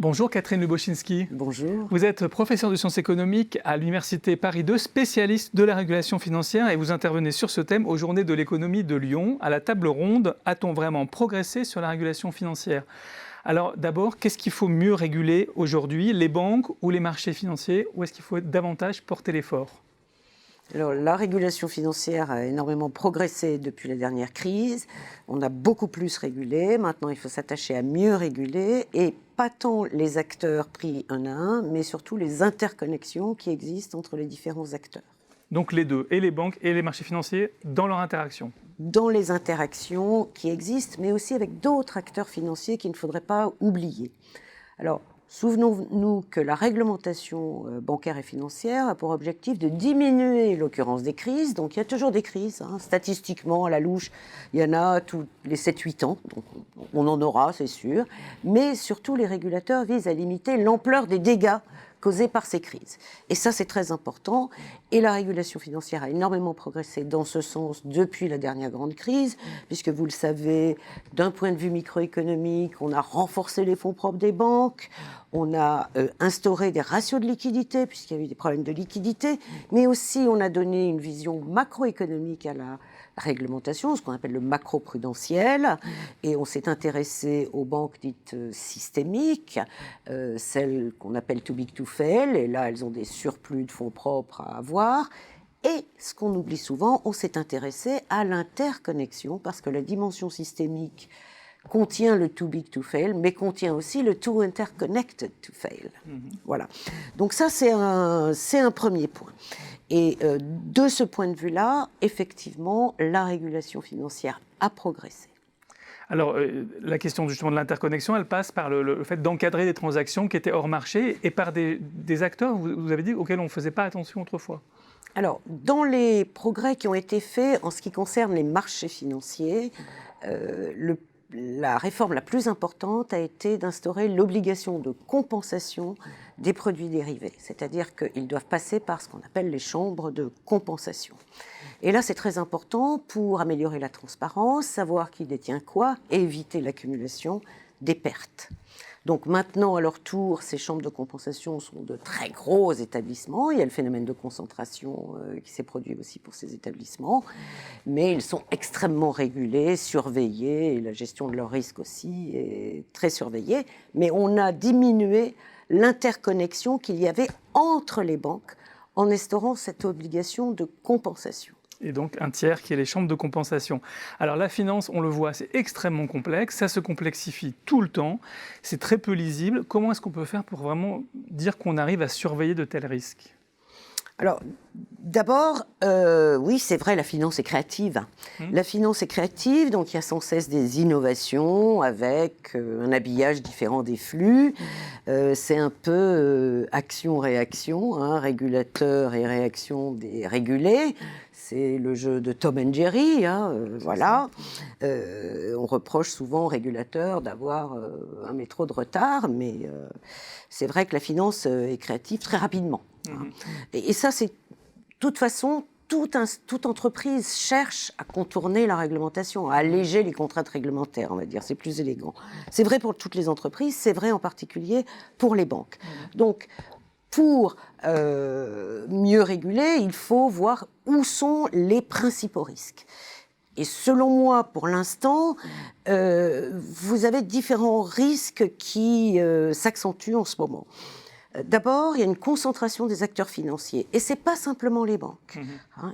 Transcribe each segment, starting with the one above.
Bonjour Catherine Luboshinski. Bonjour. Vous êtes professeure de sciences économiques à l'Université Paris II, spécialiste de la régulation financière et vous intervenez sur ce thème aux Journées de l'économie de Lyon, à la table ronde « A-t-on vraiment progressé sur la régulation financière ?» Alors d'abord, qu'est-ce qu'il faut mieux réguler aujourd'hui, les banques ou les marchés financiers, ou est-ce qu'il faut davantage porter l'effort ? Alors, la régulation financière a énormément progressé depuis la dernière crise. On a beaucoup plus régulé. Maintenant, il faut s'attacher à mieux réguler et pas tant les acteurs pris un à un, mais surtout les interconnexions qui existent entre les différents acteurs. Donc les deux, et les banques et les marchés financiers, dans leur interaction. Dans les interactions qui existent, mais aussi avec d'autres acteurs financiers qu'il ne faudrait pas oublier. Alors, souvenons-nous que la réglementation bancaire et financière a pour objectif de diminuer l'occurrence des crises. Donc il y a toujours des crises. Statistiquement, à la louche, il y en a tous les 7-8 ans. Donc on en aura, c'est sûr. Mais surtout, les régulateurs visent à limiter l'ampleur des dégâts causés par ces crises. Et ça, c'est très important. Et la régulation financière a énormément progressé dans ce sens depuis la dernière grande crise, puisque vous le savez, d'un point de vue microéconomique, on a renforcé les fonds propres des banques, on a instauré des ratios de liquidité, puisqu'il y a eu des problèmes de liquidité, mais aussi on a donné une vision macroéconomique à la réglementation, ce qu'on appelle le macro-prudentiel, et on s'est intéressé aux banques dites systémiques, celles qu'on appelle too big to fail, et là elles ont des surplus de fonds propres à avoir. Et ce qu'on oublie souvent, on s'est intéressé à l'interconnexion, parce que la dimension systémique contient le too big to fail, mais contient aussi le too interconnected to fail. Voilà. Donc ça, c'est un premier point. Et de ce point de vue-là, effectivement, la régulation financière a progressé. Alors, la question justement de l'interconnexion, elle passe par le fait d'encadrer des transactions qui étaient hors marché et par des acteurs, vous avez dit, auxquels on ne faisait pas attention autrefois. Alors, dans les progrès qui ont été faits en ce qui concerne les marchés financiers, la réforme la plus importante a été d'instaurer l'obligation de compensation des produits dérivés. C'est-à-dire qu'ils doivent passer par ce qu'on appelle les chambres de compensation. Et là, c'est très important pour améliorer la transparence, savoir qui détient quoi et éviter l'accumulation des pertes. Donc maintenant, à leur tour, ces chambres de compensation sont de très gros établissements. Il y a le phénomène de concentration qui s'est produit aussi pour ces établissements. Mais ils sont extrêmement régulés, surveillés, et la gestion de leurs risques aussi est très surveillée. Mais on a diminué l'interconnexion qu'il y avait entre les banques en instaurant cette obligation de compensation. Et donc un tiers qui est les chambres de compensation. Alors la finance, on le voit, c'est extrêmement complexe, ça se complexifie tout le temps, c'est très peu lisible. Comment est-ce qu'on peut faire pour vraiment dire qu'on arrive à surveiller de tels risques ? Alors, d'abord, oui, c'est vrai, la finance est créative. La finance est créative, donc il y a sans cesse des innovations avec un habillage différent des flux. C'est un peu action-réaction, régulateur et réaction des régulés. C'est le jeu de Tom and Jerry, voilà. On reproche souvent aux régulateurs d'avoir un métro de retard, mais c'est vrai que la finance est créative très rapidement. Et ça, c'est de toute façon, toute entreprise cherche à contourner la réglementation, à alléger les contraintes réglementaires, on va dire, c'est plus élégant. C'est vrai pour toutes les entreprises, c'est vrai en particulier pour les banques. Donc, pour mieux réguler, il faut voir où sont les principaux risques. Et selon moi, pour l'instant, vous avez différents risques qui s'accentuent en ce moment. D'abord, il y a une concentration des acteurs financiers. Et ce n'est pas simplement les banques.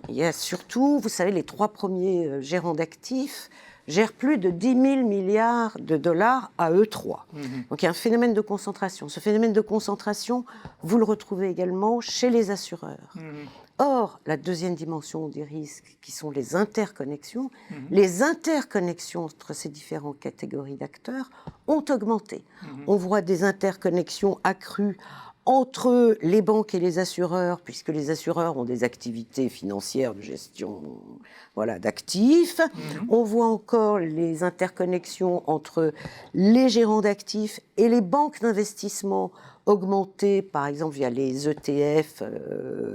Il y a surtout, vous savez, les 3 premiers gérants d'actifs gèrent plus de 10 000 milliards de dollars à eux 3. Donc il y a un phénomène de concentration. Ce phénomène de concentration, vous le retrouvez également chez les assureurs. Or, la deuxième dimension des risques, qui sont les interconnexions, les interconnexions entre ces différentes catégories d'acteurs ont augmenté. On voit des interconnexions accrues entre les banques et les assureurs, puisque les assureurs ont des activités financières de gestion d'actifs. On voit encore les interconnexions entre les gérants d'actifs et les banques d'investissement augmenter, par exemple, via les ETF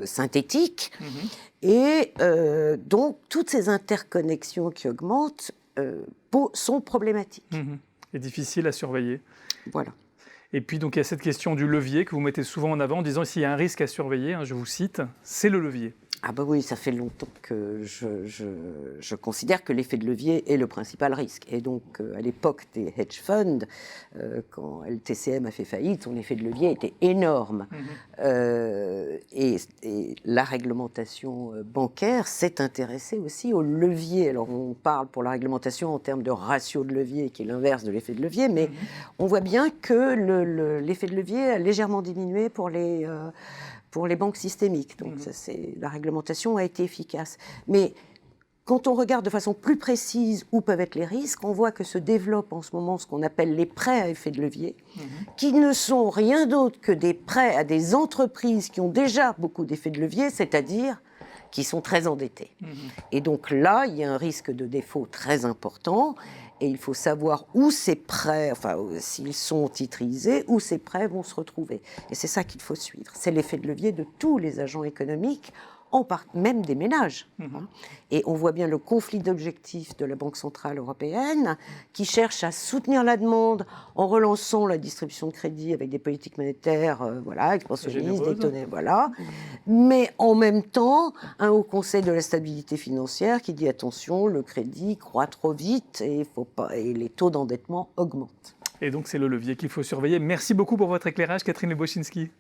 synthétiques. Et donc, toutes ces interconnexions qui augmentent sont problématiques. Et difficiles à surveiller. Voilà. Et puis, donc, il y a cette question du levier que vous mettez souvent en avant en disant s'il y a un risque à surveiller, je vous cite, c'est le levier. Ah bah oui, ça fait longtemps que je considère que l'effet de levier est le principal risque. Et donc, à l'époque des hedge funds, quand LTCM a fait faillite, son effet de levier était énorme. Et la réglementation bancaire s'est intéressée aussi au levier. Alors, on parle pour la réglementation en termes de ratio de levier, qui est l'inverse de l'effet de levier, mais on voit bien que l'effet de levier a légèrement diminué pour les banques systémiques. Donc la réglementation a été efficace. Mais quand on regarde de façon plus précise où peuvent être les risques, on voit que se développent en ce moment ce qu'on appelle les prêts à effet de levier, qui ne sont rien d'autre que des prêts à des entreprises qui ont déjà beaucoup d'effets de levier, c'est-à-dire qui sont très endettées. Et donc là, il y a un risque de défaut très important. Et il faut savoir où ces prêts, enfin, s'ils sont titrisés, où ces prêts vont se retrouver. Et c'est ça qu'il faut suivre. C'est l'effet de levier de tous les agents économiques, même des ménages. Et on voit bien le conflit d'objectifs de la Banque centrale européenne qui cherche à soutenir la demande en relançant la distribution de crédit avec des politiques monétaires expansionnistes, détonnées, mais en même temps, un Haut Conseil de la stabilité financière qui dit attention, le crédit croît trop vite et les taux d'endettement augmentent. Et donc c'est le levier qu'il faut surveiller. Merci beaucoup pour votre éclairage, Catherine Leboshinski.